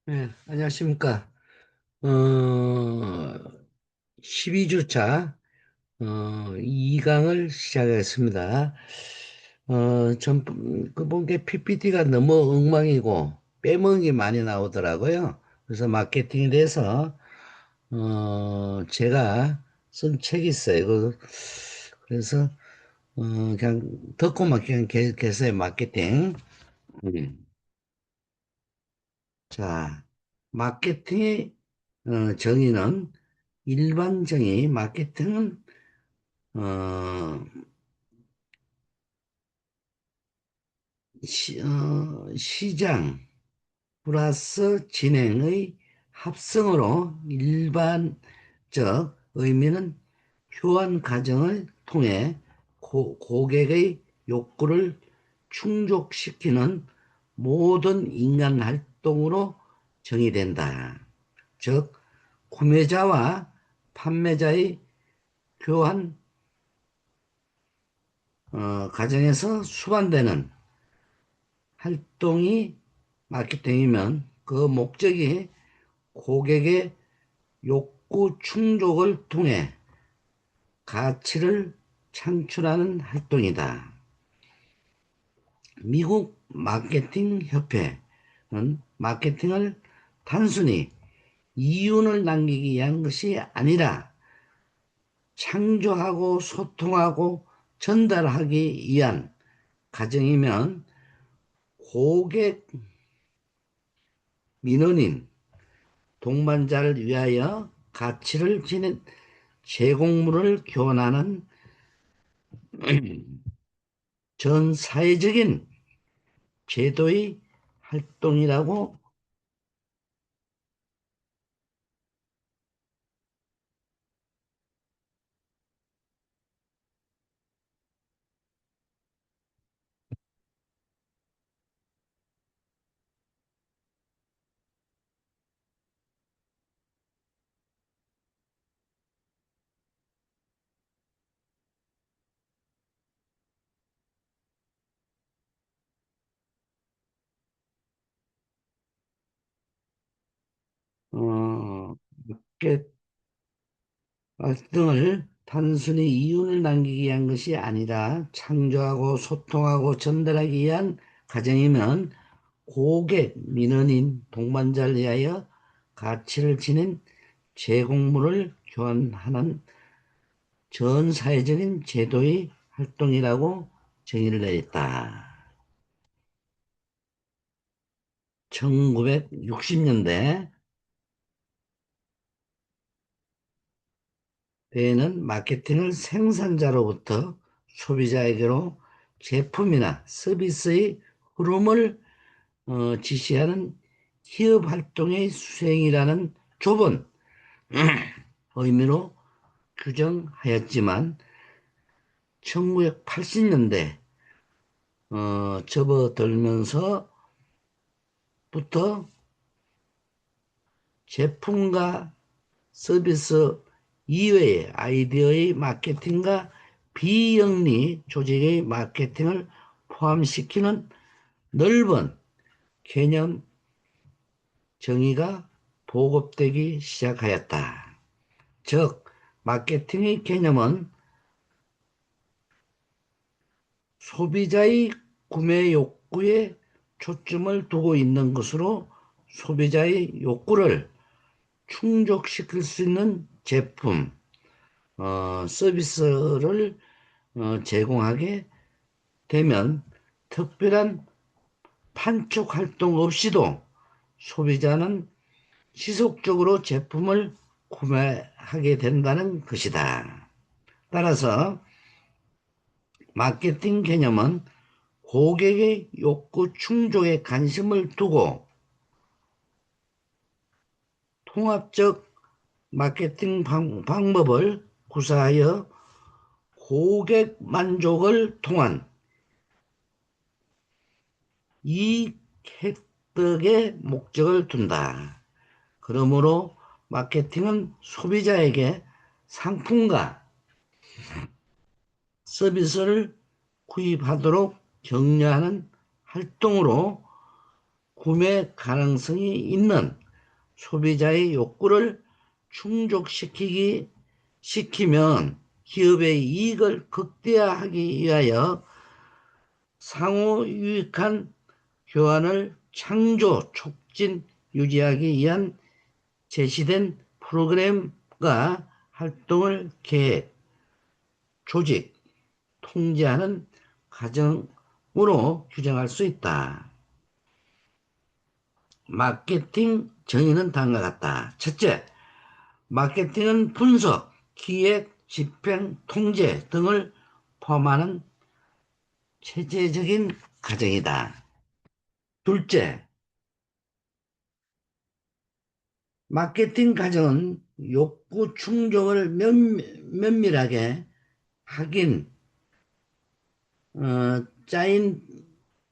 네, 안녕하십니까. 어, 12주차, 2강을 시작했습니다. 전, 본게 PPT가 너무 엉망이고, 빼먹은 게 많이 나오더라고요. 그래서 마케팅에 대해서, 제가 쓴 책이 있어요. 그래서, 그냥 듣고만 그냥 계세요, 마케팅. 음. 자, 마케팅의 정의는 일반 정의, 마케팅은 어, 시장 플러스 진행의 합성어로 일반적 의미는 교환 과정을 통해 고객의 욕구를 충족시키는 모든 인간 활동으로 정의된다. 즉, 구매자와 판매자의 교환 과정에서 수반되는 활동이 마케팅이면 그 목적이 고객의 욕구 충족을 통해 가치를 창출하는 활동이다. 미국 마케팅 협회는 마케팅을 단순히 이윤을 남기기 위한 것이 아니라 창조하고 소통하고 전달하기 위한 과정이면 고객 민원인 동반자를 위하여 가치를 지닌 제공물을 교환하는 전 사회적인 제도의 활동이라고. 이렇게 활동을 단순히 이윤을 남기기 위한 것이 아니라 창조하고 소통하고 전달하기 위한 과정이면 고객, 민원인, 동반자를 위하여 가치를 지닌 제공물을 교환하는 전 사회적인 제도의 활동이라고 정의를 내렸다. 1960년대 때에는 마케팅을 생산자로부터 소비자에게로 제품이나 서비스의 흐름을 지시하는 기업 활동의 수행이라는 좁은 의미로 규정하였지만 1980년대 접어들면서부터 제품과 서비스 이외의 아이디어의 마케팅과 비영리 조직의 마케팅을 포함시키는 넓은 개념 정의가 보급되기 시작하였다. 즉, 마케팅의 개념은 소비자의 구매 욕구에 초점을 두고 있는 것으로 소비자의 욕구를 충족시킬 수 있는 제품, 서비스를 제공하게 되면 특별한 판촉 활동 없이도 소비자는 지속적으로 제품을 구매하게 된다는 것이다. 따라서 마케팅 개념은 고객의 욕구 충족에 관심을 두고 통합적 마케팅 방법을 구사하여 고객 만족을 통한 이익 획득의 목적을 둔다. 그러므로 마케팅은 소비자에게 상품과 서비스를 구입하도록 격려하는 활동으로 구매 가능성이 있는 소비자의 욕구를 시키면 기업의 이익을 극대화하기 위하여 상호 유익한 교환을 창조, 촉진, 유지하기 위한 제시된 프로그램과 활동을 계획, 조직, 통제하는 과정으로 규정할 수 있다. 마케팅 정의는 다음과 같다. 첫째, 마케팅은 분석, 기획, 집행, 통제 등을 포함하는 체계적인 과정이다. 둘째, 마케팅 과정은 욕구 충족을 면밀하게 확인, 짜인,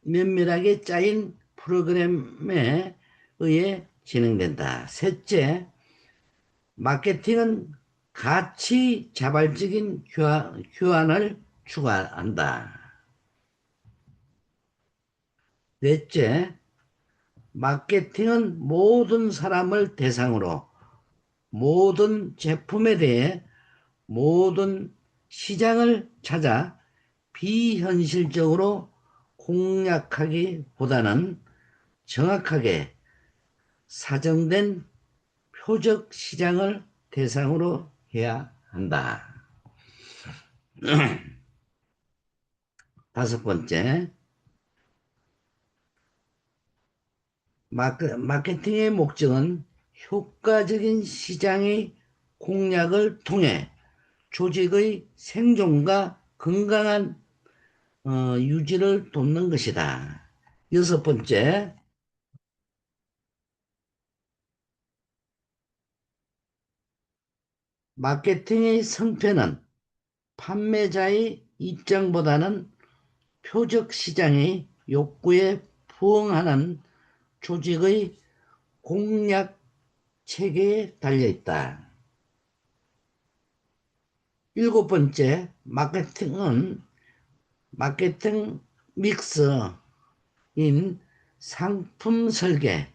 면밀하게 짜인 프로그램에 의해 진행된다. 셋째, 마케팅은 가치 자발적인 교환을 추구한다. 넷째, 마케팅은 모든 사람을 대상으로 모든 제품에 대해 모든 시장을 찾아 비현실적으로 공략하기보다는 정확하게 사정된 표적 시장을 대상으로 해야 한다. 다섯 번째, 마케팅의 목적은 효과적인 시장의 공략을 통해 조직의 생존과 건강한 유지를 돕는 것이다. 여섯 번째, 마케팅의 성패는 판매자의 입장보다는 표적 시장의 욕구에 부응하는 조직의 공략 체계에 달려 있다. 일곱 번째, 마케팅 믹스인 상품 설계,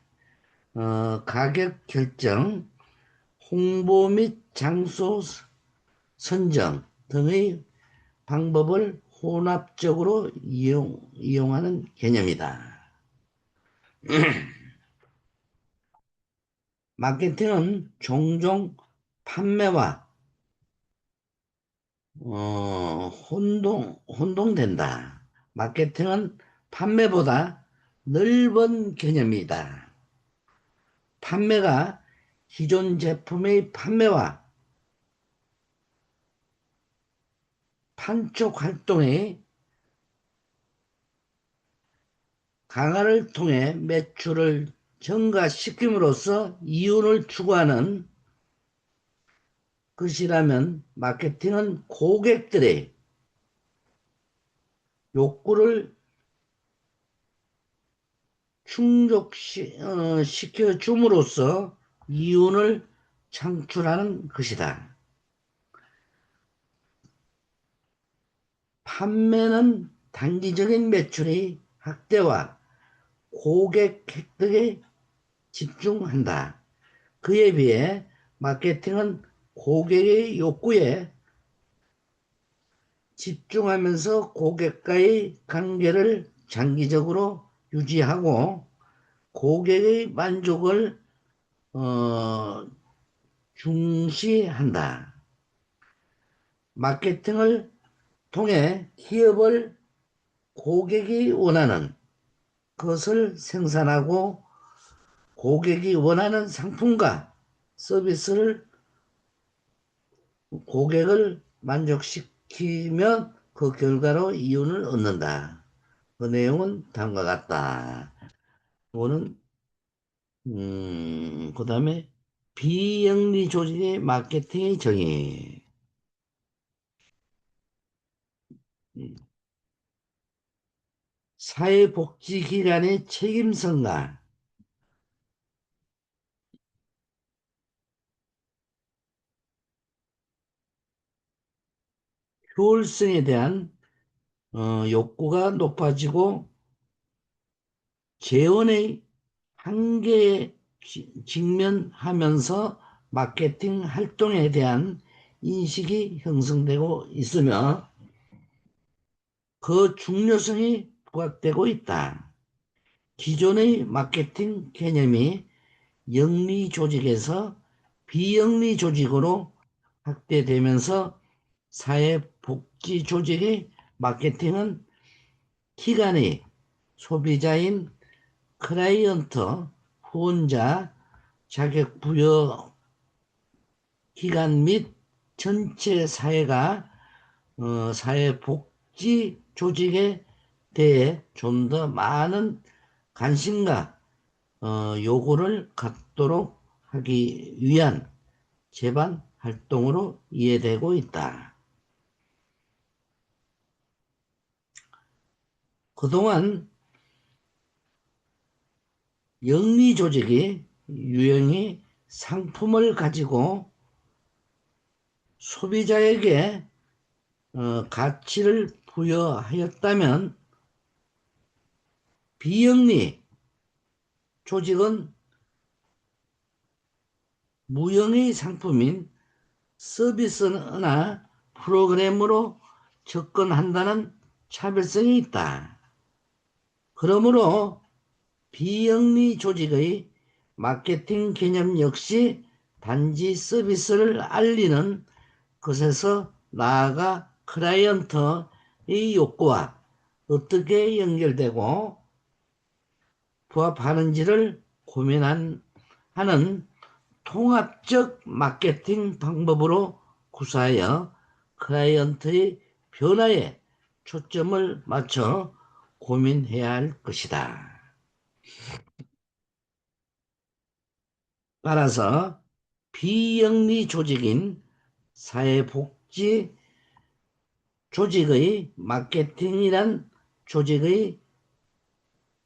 가격 결정, 홍보 및 장소 선정 등의 방법을 혼합적으로 이용하는 개념이다. 마케팅은 종종 판매와 혼동된다. 마케팅은 판매보다 넓은 개념이다. 판매가 기존 제품의 판매와 판촉 활동의 강화를 통해 매출을 증가시킴으로써 이윤을 추구하는 것이라면 마케팅은 고객들의 욕구를 충족시켜 줌으로써 이윤을 창출하는 것이다. 판매는 단기적인 매출의 확대와 고객 획득에 집중한다. 그에 비해 마케팅은 고객의 욕구에 집중하면서 고객과의 관계를 장기적으로 유지하고 고객의 만족을 어, 중시한다. 마케팅을 통해 기업을 고객이 원하는 것을 생산하고 고객이 원하는 상품과 서비스를 고객을 만족시키며 그 결과로 이윤을 얻는다. 그 내용은 다음과 같다. 이거는 그다음에 비영리 조직의 마케팅의 정의. 사회복지기관의 책임성과 효율성에 대한 욕구가 높아지고 재원의 한계에 직면하면서 마케팅 활동에 대한 인식이 형성되고 있으며 그 중요성이 부각되고 있다. 기존의 마케팅 개념이 영리 조직에서 비영리 조직으로 확대되면서 사회복지 조직의 마케팅은 기관의 소비자인 클라이언트, 후원자, 자격 부여 기관 및 전체 사회가 사회복지 조직에 대해 좀 더 많은 관심과 요구를 갖도록 하기 위한 제반 활동으로 이해되고 있다. 그동안 영리 조직이 유형이 상품을 가지고 소비자에게 가치를 부여하였다면 비영리 조직은 무형의 상품인 서비스나 프로그램으로 접근한다는 차별성이 있다. 그러므로 비영리 조직의 마케팅 개념 역시 단지 서비스를 알리는 것에서 나아가 클라이언트의 욕구와 어떻게 연결되고 부합하는지를 고민하는 통합적 마케팅 방법으로 구사하여 클라이언트의 변화에 초점을 맞춰 고민해야 할 것이다. 따라서 비영리 조직인 사회복지 조직의 마케팅이란 조직의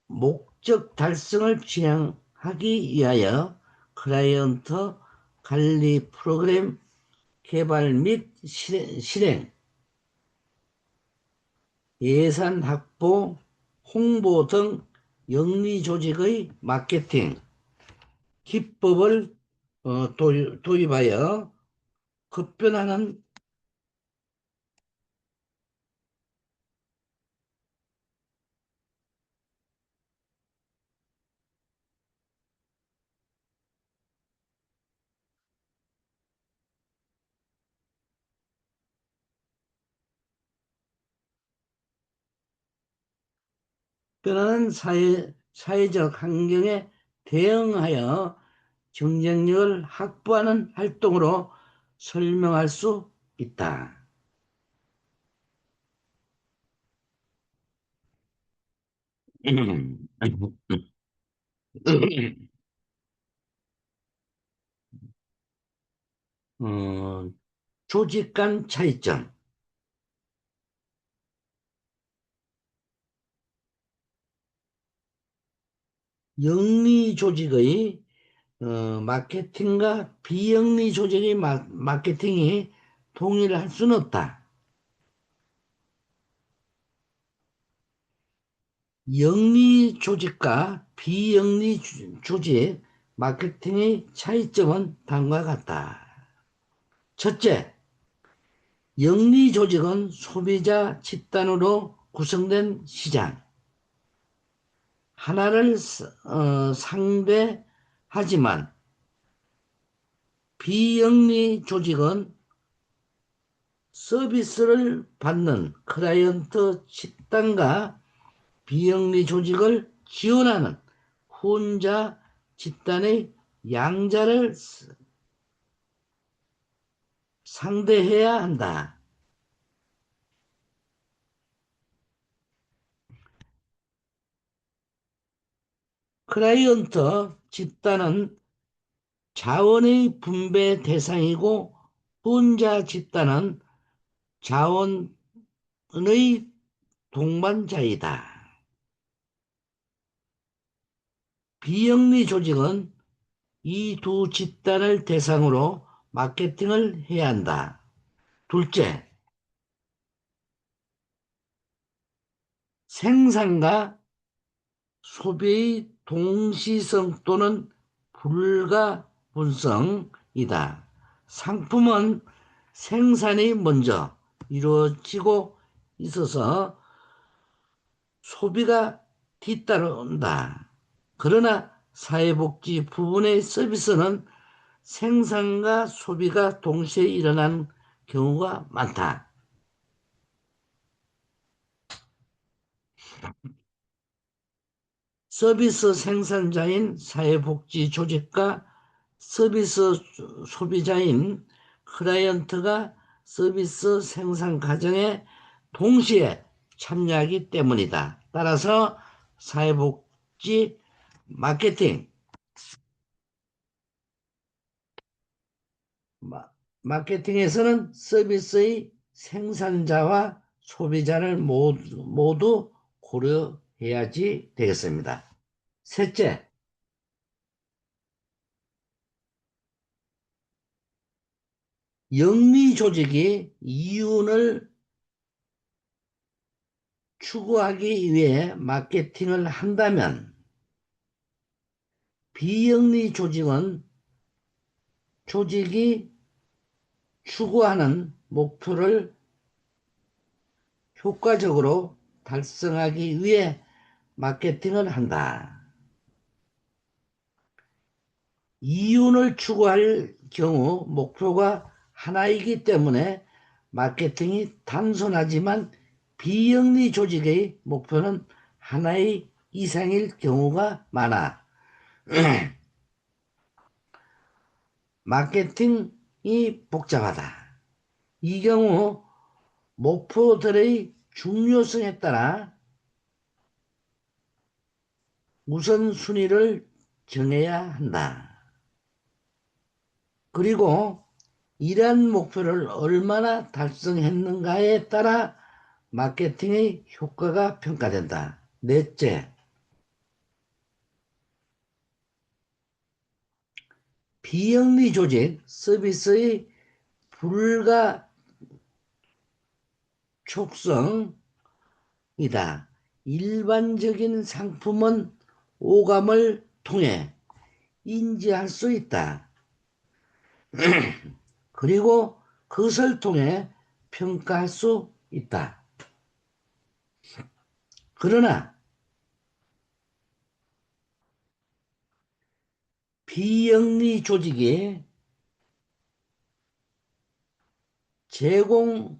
목적 달성을 지향하기 위하여 클라이언트 관리 프로그램 개발 및 실행, 예산 확보, 홍보 등 영리 조직의 마케팅 기법을 도입하여 급변하는 변하는 사회적 환경에 대응하여 경쟁력을 확보하는 활동으로 설명할 수 있다. 어, 조직 간 차이점. 영리 조직의 마케팅과 비영리 조직의 마케팅이 동일할 수는 없다. 영리 조직과 비영리 조직 마케팅의 차이점은 다음과 같다. 첫째, 영리 조직은 소비자 집단으로 구성된 시장, 하나를 상대하지만 비영리 조직은 서비스를 받는 클라이언트 집단과 비영리 조직을 지원하는 후원자 집단의 양자를 상대해야 한다. 클라이언트 집단은 자원의 분배 대상이고 후원자 집단은 자원의 동반자이다. 비영리 조직은 이 두 집단을 대상으로 마케팅을 해야 한다. 둘째, 생산과 소비의 동시성 또는 불가분성이다. 상품은 생산이 먼저 이루어지고 있어서 소비가 뒤따른다. 그러나 사회복지 부분의 서비스는 생산과 소비가 동시에 일어나는 경우가 많다. 서비스 생산자인 사회복지 조직과 서비스 소비자인 클라이언트가 서비스 생산 과정에 동시에 참여하기 때문이다. 따라서 사회복지 마케팅에서는 서비스의 생산자와 소비자를 모두 고려해야지 되겠습니다. 셋째, 영리 조직이 이윤을 추구하기 위해 마케팅을 한다면 비영리 조직이 추구하는 목표를 효과적으로 달성하기 위해 마케팅을 한다. 이윤을 추구할 경우 목표가 하나이기 때문에 마케팅이 단순하지만 비영리 조직의 목표는 하나의 이상일 경우가 많아. 마케팅이 복잡하다. 이 경우 목표들의 중요성에 따라 우선순위를 정해야 한다. 그리고 이러한 목표를 얼마나 달성했는가에 따라 마케팅의 효과가 평가된다. 넷째, 비영리 조직 서비스의 불가촉성이다. 일반적인 상품은 오감을 통해 인지할 수 있다. 그리고 그것을 통해 평가할 수 있다. 그러나 비영리 조직이 제공하는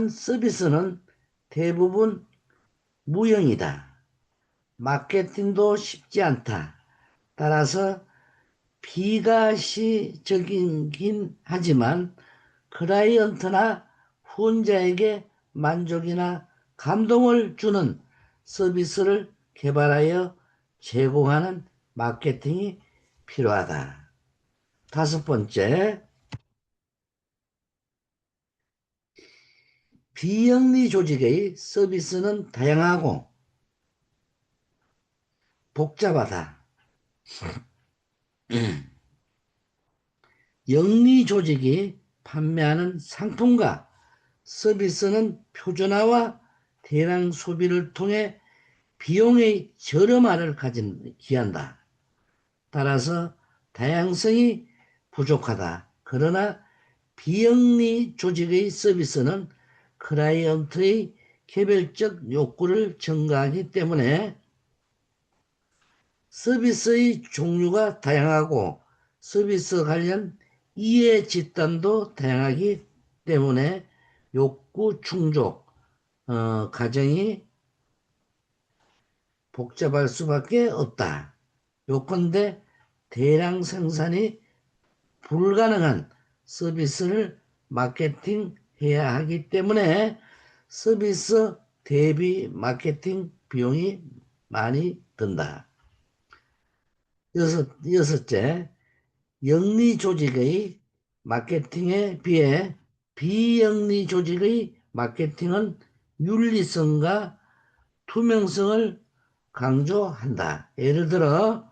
서비스는 대부분 무형이다. 마케팅도 쉽지 않다. 따라서 비가시적이긴 하지만 클라이언트나 후원자에게 만족이나 감동을 주는 서비스를 개발하여 제공하는 마케팅이 필요하다. 다섯 번째, 비영리 조직의 서비스는 다양하고 복잡하다. 영리 조직이 판매하는 상품과 서비스는 표준화와 대량 소비를 통해 비용의 저렴화를 기한다. 따라서 다양성이 부족하다. 그러나 비영리 조직의 서비스는 클라이언트의 개별적 욕구를 증가하기 때문에 서비스의 종류가 다양하고 서비스 관련 이해 집단도 다양하기 때문에 욕구 충족 과정이 복잡할 수밖에 없다. 요컨대 대량 생산이 불가능한 서비스를 마케팅해야 하기 때문에 서비스 대비 마케팅 비용이 많이 든다. 여섯째, 영리 조직의 마케팅에 비해 비영리 조직의 마케팅은 윤리성과 투명성을 강조한다. 예를 들어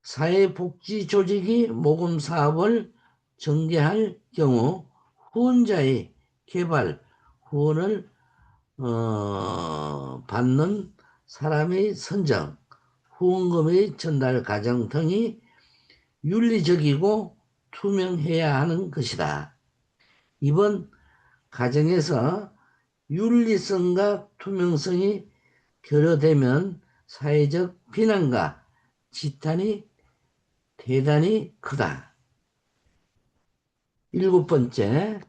사회복지 조직이 모금 사업을 전개할 경우 후원자의 개발 후원을 받는 사람의 선정, 후원금의 전달 과정 등이 윤리적이고 투명해야 하는 것이다. 이번 과정에서 윤리성과 투명성이 결여되면 사회적 비난과 지탄이 대단히 크다. 일곱 번째,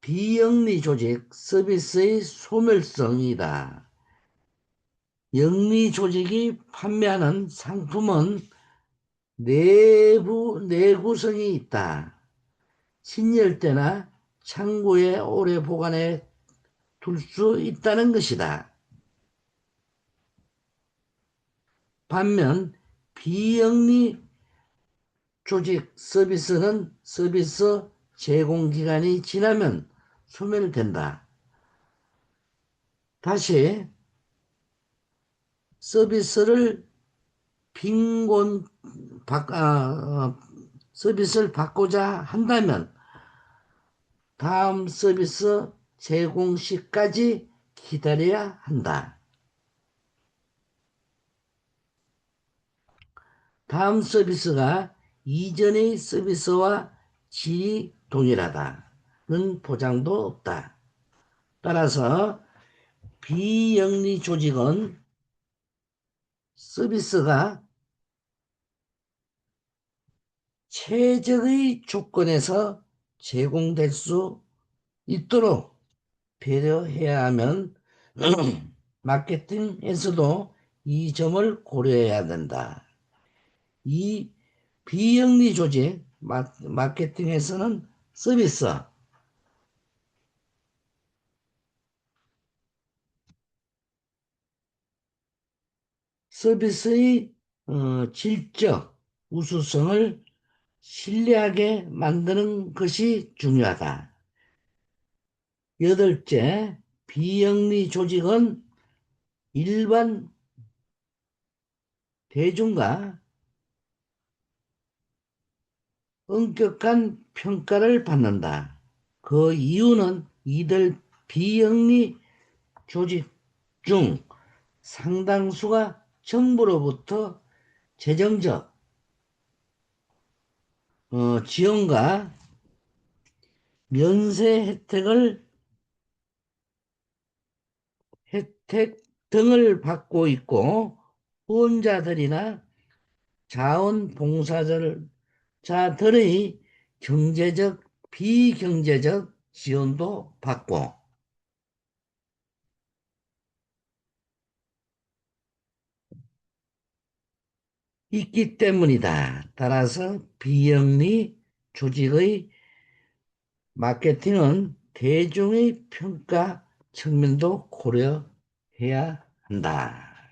비영리 조직 서비스의 소멸성이다. 영리 조직이 판매하는 상품은 내구성이 있다. 진열대나 창고에 오래 보관해 둘 수 있다는 것이다. 반면 비영리 조직 서비스는 서비스 제공 기간이 지나면 소멸된다. 다시 서비스를 빈곤 서비스를 받고자 한다면 다음 서비스 제공 시까지 기다려야 한다. 다음 서비스가 이전의 서비스와 질이 동일하다는 보장도 없다. 따라서 비영리 조직은 서비스가 최적의 조건에서 제공될 수 있도록 배려해야 하면 마케팅에서도 이 점을 고려해야 된다. 이 비영리 조직 마케팅에서는 서비스의 질적 우수성을 신뢰하게 만드는 것이 중요하다. 여덟째, 비영리 조직은 일반 대중과 엄격한 평가를 받는다. 그 이유는 이들 비영리 조직 중 상당수가 정부로부터 재정적 지원과 면세 혜택 등을 받고 있고 후원자들이나 자원봉사자들의 경제적, 비경제적 지원도 받고 있기 때문이다. 따라서 비영리 조직의 마케팅은 대중의 평가 측면도 고려해야 한다.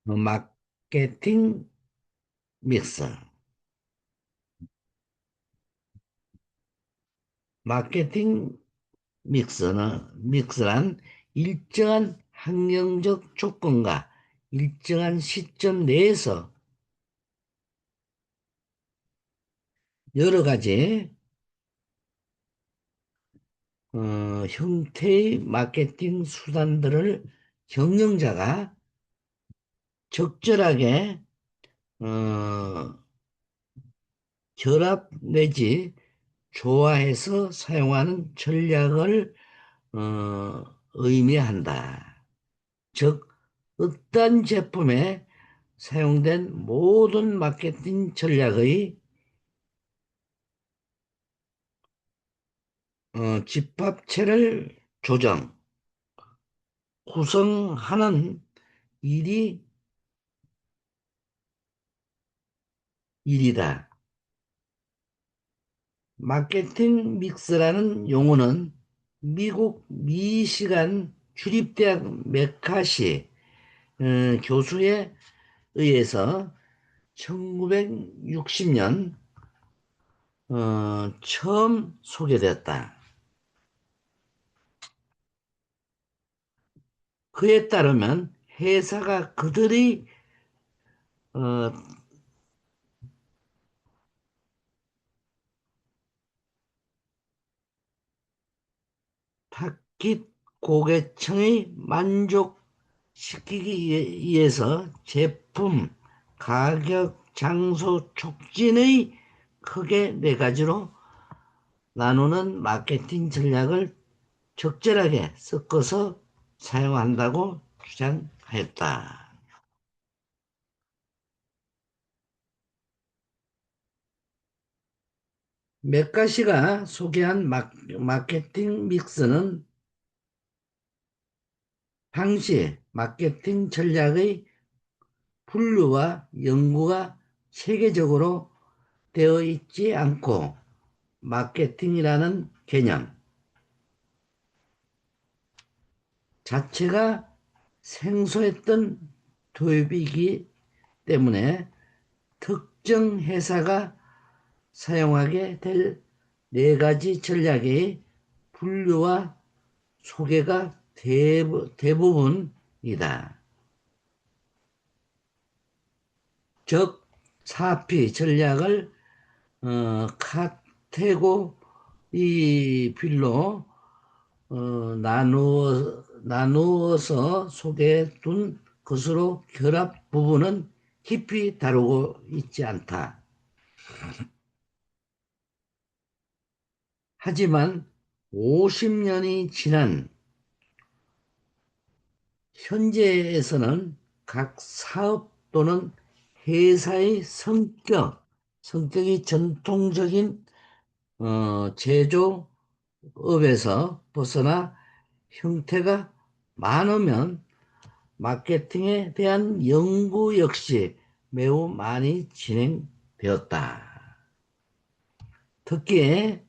마케팅 믹스. 마케팅 믹스란 일정한 환경적 조건과 일정한 시점 내에서 여러 가지 형태의 마케팅 수단들을 경영자가 적절하게 어, 결합 내지 조화해서 사용하는 전략을 의미한다. 즉, 어떤 제품에 사용된 모든 마케팅 전략의 집합체를 구성하는 일이 일이다. 마케팅 믹스라는 용어는 미국 미시간 주립대학 메카시 교수에 의해서 1960년 처음 소개되었다. 그에 따르면 회사가 그들의 어, 타깃 고객층의 만족시키기 위해서 제품, 가격, 장소, 촉진의 크게 네 가지로 나누는 마케팅 전략을 적절하게 섞어서 사용한다고 주장하였다. 메카시가 소개한 마케팅 믹스는 당시 마케팅 전략의 분류와 연구가 체계적으로 되어 있지 않고 마케팅이라는 개념 자체가 생소했던 도입이기 때문에 특정 회사가 사용하게 될 네 가지 전략의 분류와 소개가 대부분이다. 즉, 4P 전략을 카테고리 빌로 나누어서 소개해 둔 것으로 결합 부분은 깊이 다루고 있지 않다. 하지만 50년이 지난 현재에서는 각 사업 또는 회사의 성격이 전통적인 제조업에서 벗어나 형태가 많으면 마케팅에 대한 연구 역시 매우 많이 진행되었다. 특히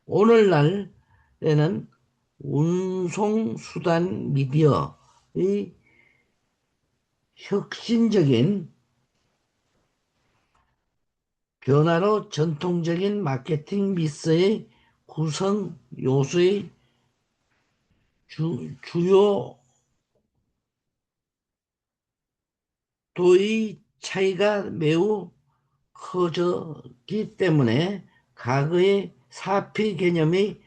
오늘날에는 운송수단 미디어의 혁신적인 변화로 전통적인 마케팅 미스의 구성 요소의 주요도의 차이가 매우 커졌기 때문에 과거의 사피 개념의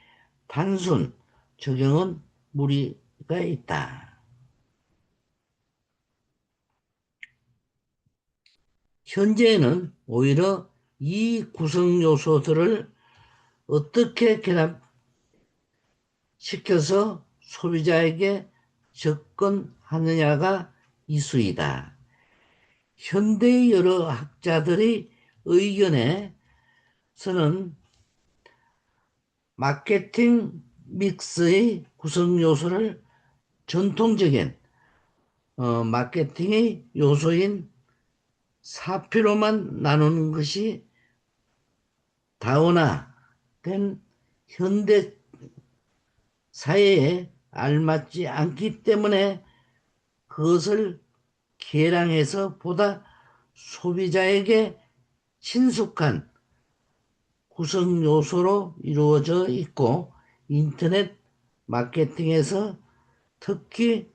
단순 적용은 무리가 있다. 현재는 오히려 이 구성 요소들을 어떻게 결합시켜서 소비자에게 접근하느냐가 이수이다. 현대의 여러 학자들의 의견에서는 마케팅 믹스의 구성 요소를 전통적인 마케팅의 요소인 사피로만 나누는 것이 다원화된 현대 사회에 알맞지 않기 때문에 그것을 개량해서 보다 소비자에게 친숙한 구성 요소로 이루어져 있고 인터넷 마케팅에서 특히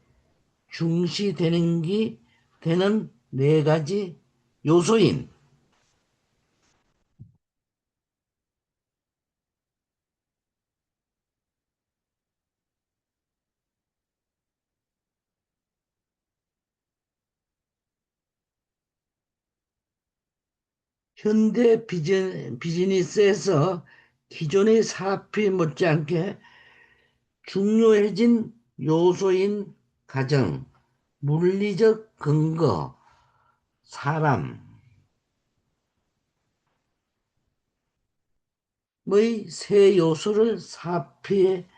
중시되는 게 되는 네 가지 요소인 현대 비즈니스에서 기존의 사피 못지않게 중요해진 요소인 가정, 물리적 근거, 사람의 세 요소를 사피에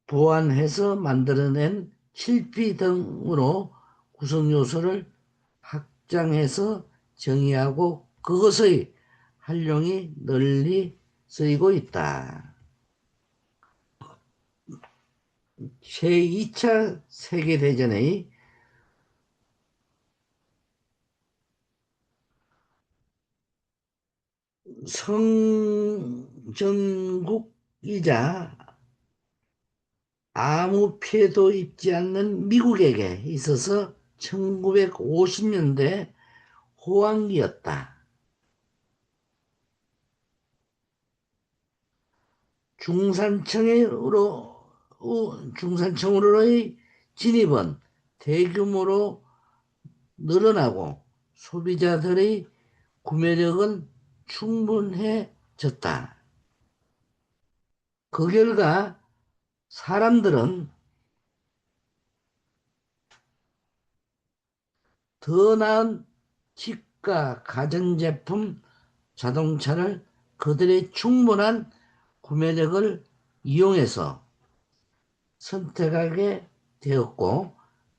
보완해서 만들어낸 7P 등으로 구성 요소를 확장해서 정의하고 그것의 활용이 널리 쓰이고 있다. 제2차 세계대전의 성전국이자 아무 피해도 입지 않는 미국에게 있어서 1950년대 호황기였다. 중산층으로의 진입은 대규모로 늘어나고 소비자들의 구매력은 충분해졌다. 그 결과 사람들은 더 나은 집과 가전제품, 자동차를 그들의 충분한 구매력을 이용해서 선택하게 되었고,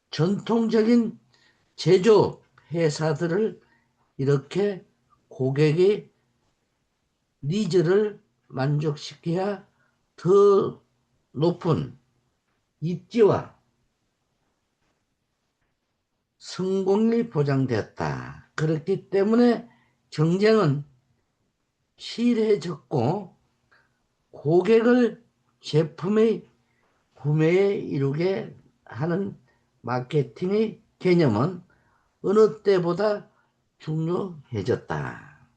전통적인 제조업 회사들을 이렇게 고객의 니즈를 만족시켜야 더 높은 입지와 성공이 보장되었다. 그렇기 때문에 경쟁은 치열해졌고 고객을 제품의 구매에 이르게 하는 마케팅의 개념은 어느 때보다 중요해졌다.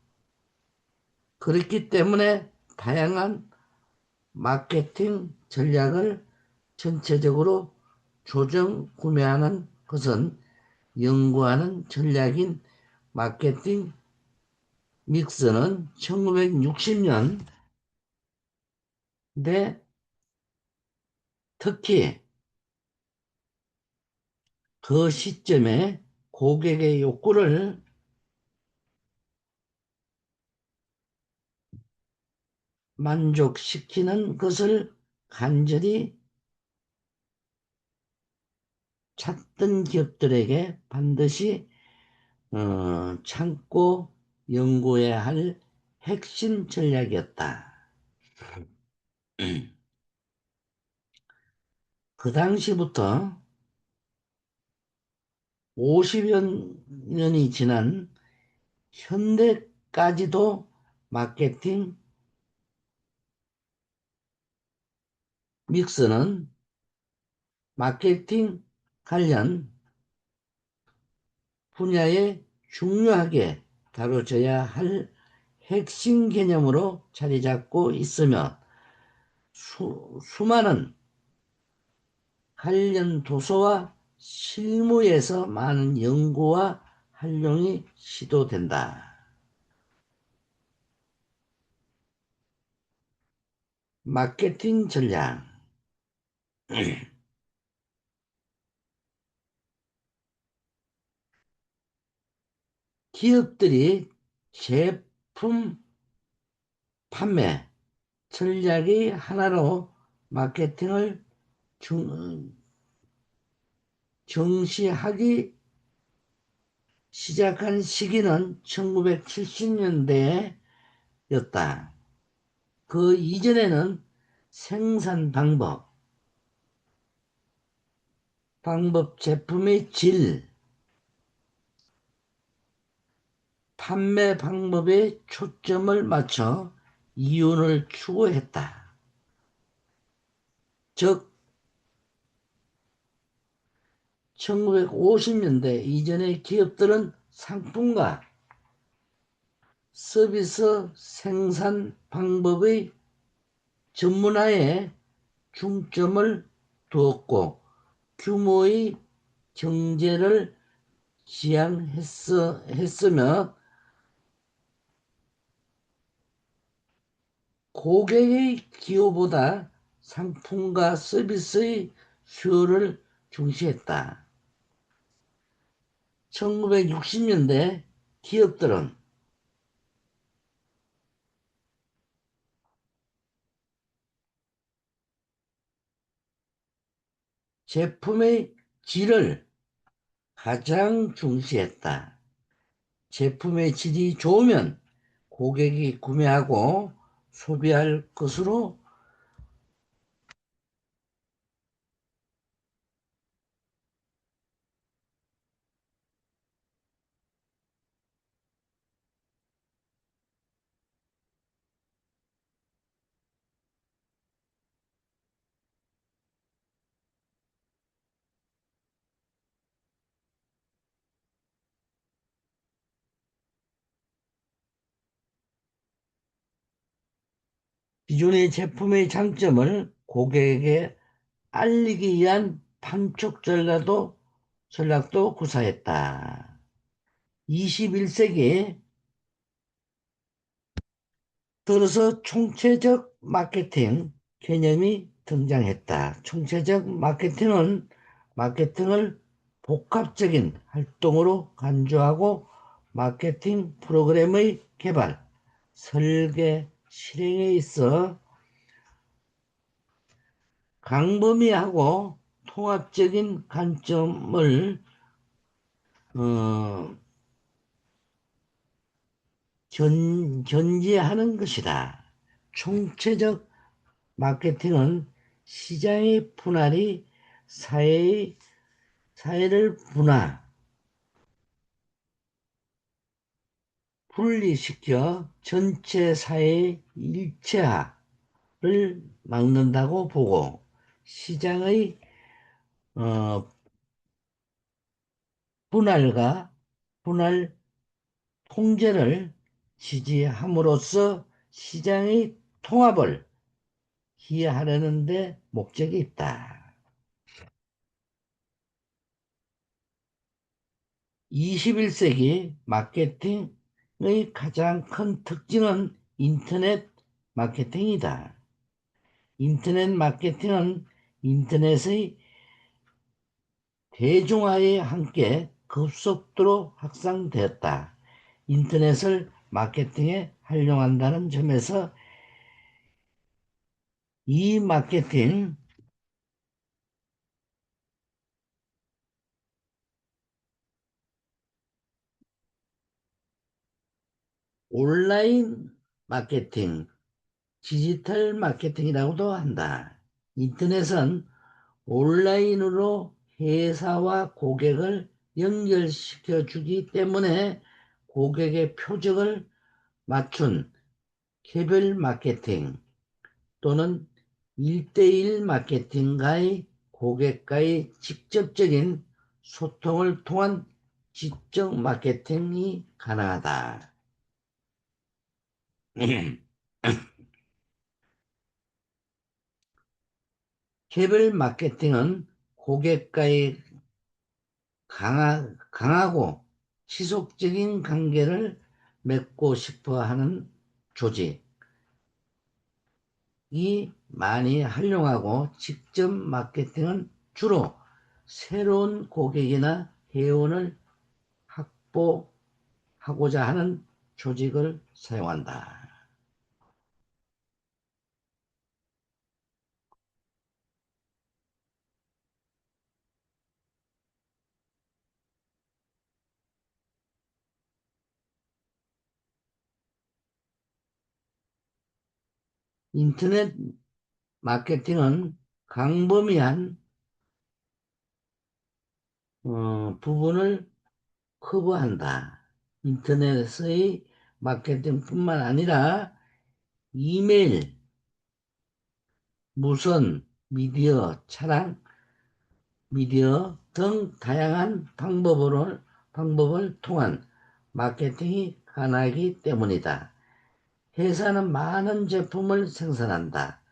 그렇기 때문에 다양한 마케팅 전략을 전체적으로 조정 구매하는 것은 연구하는 전략인 마케팅 믹스는 1960년대 특히 그 시점에 고객의 욕구를 만족시키는 것을 간절히 찾던 기업들에게 반드시 참고 연구해야 할 핵심 전략이었다. 그 당시부터 50여 년이 지난 현대까지도 마케팅 믹스는 마케팅 관련 분야에 중요하게 다뤄져야 할 핵심 개념으로 자리 잡고 있으며 수많은 관련 도서와 실무에서 많은 연구와 활용이 시도된다. 마케팅 전략. 기업들이 제품 판매 전략의 하나로 마케팅을 정시하기 시작한 시기는 1970년대였다. 그 이전에는 생산 제품의 질, 판매 방법에 초점을 맞춰 이윤을 추구했다. 즉, 1950년대 이전의 기업들은 상품과 서비스 생산 방법의 전문화에 중점을 두었고 규모의 경제를 지향했으며 고객의 기호보다 상품과 서비스의 수요를 중시했다. 1960년대 기업들은 제품의 질을 가장 중시했다. 제품의 질이 좋으면 고객이 구매하고 소비할 것으로 기존의 제품의 장점을 고객에게 알리기 위한 판촉 전략도 구사했다. 21세기 들어서 총체적 마케팅 개념이 등장했다. 총체적 마케팅을 복합적인 활동으로 간주하고 마케팅 프로그램의 개발, 설계, 실행에 있어 광범위하고 통합적인 관점을 어, 견지하는 것이다. 총체적 마케팅은 시장의 분할이 사회를 분리시켜 전체 사회의 일체화를 막는다고 보고 시장의 어, 분할과 분할 통제를 지지함으로써 시장의 통합을 기하려는 데 목적이 있다. 21세기 마케팅의 가장 큰 특징은 인터넷 마케팅이다. 인터넷 마케팅은 인터넷의 대중화에 함께 급속도로 확산되었다. 인터넷을 마케팅에 활용한다는 점에서 이 마케팅, 온라인 마케팅, 디지털 마케팅이라고도 한다. 인터넷은 온라인으로 회사와 고객을 연결시켜 주기 때문에 고객의 표적을 맞춘 개별 마케팅 또는 1대1 마케팅과의 고객과의 직접적인 소통을 통한 지적 마케팅이 가능하다. 개별 마케팅은 고객과의 강하고 지속적인 관계를 맺고 싶어 하는 조직이 많이 활용하고 직접 마케팅은 주로 새로운 고객이나 회원을 확보하고자 하는 조직을 사용한다. 인터넷 마케팅은 광범위한 부분을 커버한다. 인터넷의 마케팅뿐만 아니라 이메일, 무선, 미디어 등 다양한 방법을 통한 마케팅이 가능하기 때문이다. 회사는 많은 제품을 생산한다.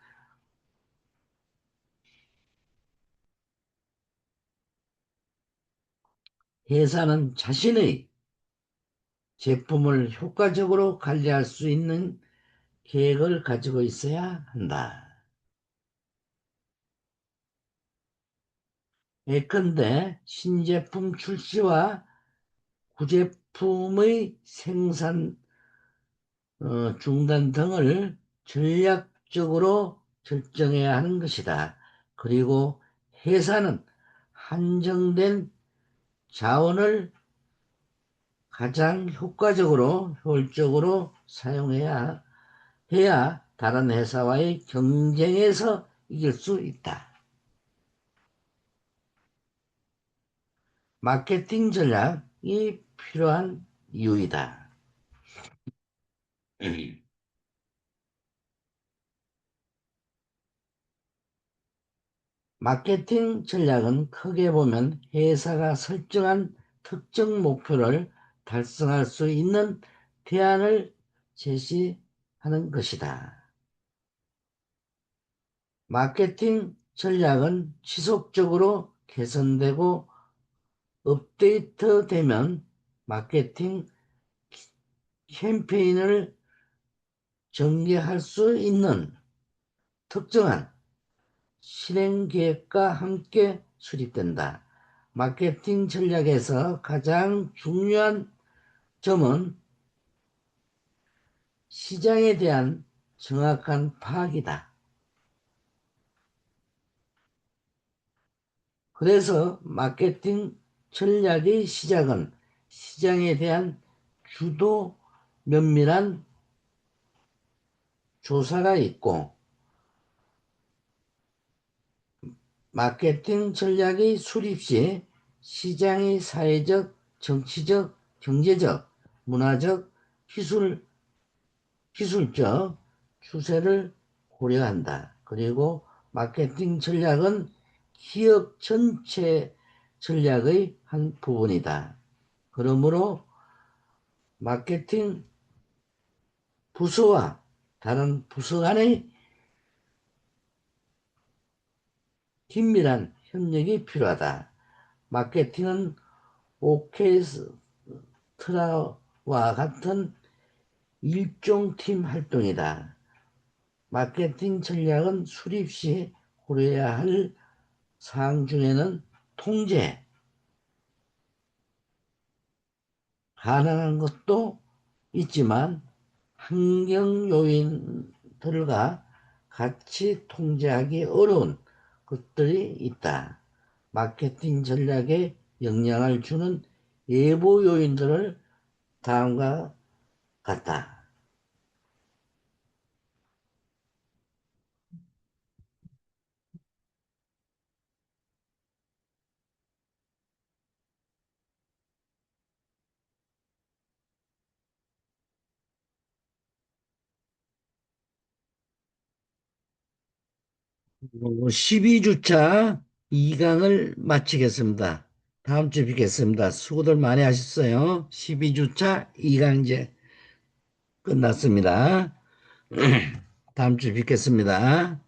회사는 자신의 제품을 효과적으로 관리할 수 있는 계획을 가지고 있어야 한다. 예컨대 신제품 출시와 구제품의 생산 중단 등을 전략적으로 결정해야 하는 것이다. 그리고 회사는 한정된 자원을 가장 효율적으로 사용해야 다른 회사와의 경쟁에서 이길 수 있다. 마케팅 전략이 필요한 이유이다. 마케팅 전략은 크게 보면 회사가 설정한 특정 목표를 달성할 수 있는 대안을 제시하는 것이다. 마케팅 전략은 지속적으로 개선되고 업데이트되면 마케팅 캠페인을 전개할 수 있는 특정한 실행 계획과 함께 수립된다. 마케팅 전략에서 가장 중요한 점은 시장에 대한 정확한 파악이다. 그래서 마케팅 전략의 시작은 시장에 대한 주도 면밀한 조사가 있고, 마케팅 전략의 수립 시 시장의 사회적, 정치적, 경제적, 문화적, 기술적 추세를 고려한다. 그리고 마케팅 전략은 기업 전체 전략의 한 부분이다. 그러므로 마케팅 부서와 다른 부서 간의 긴밀한 협력이 필요하다. 마케팅은 오케스트라와 같은 일종 팀 활동이다. 마케팅 전략은 수립 시 고려해야 할 사항 중에는 통제, 가능한 것도 있지만 환경 요인들과 같이 통제하기 어려운 것들이 있다. 마케팅 전략에 영향을 주는 외부 요인들을 다음과 같다. 뭐 12주차 2강을 마치겠습니다. 다음 주에 뵙겠습니다. 수고들 많이 하셨어요. 12주차 2강 이제 끝났습니다. 다음 주에 뵙겠습니다.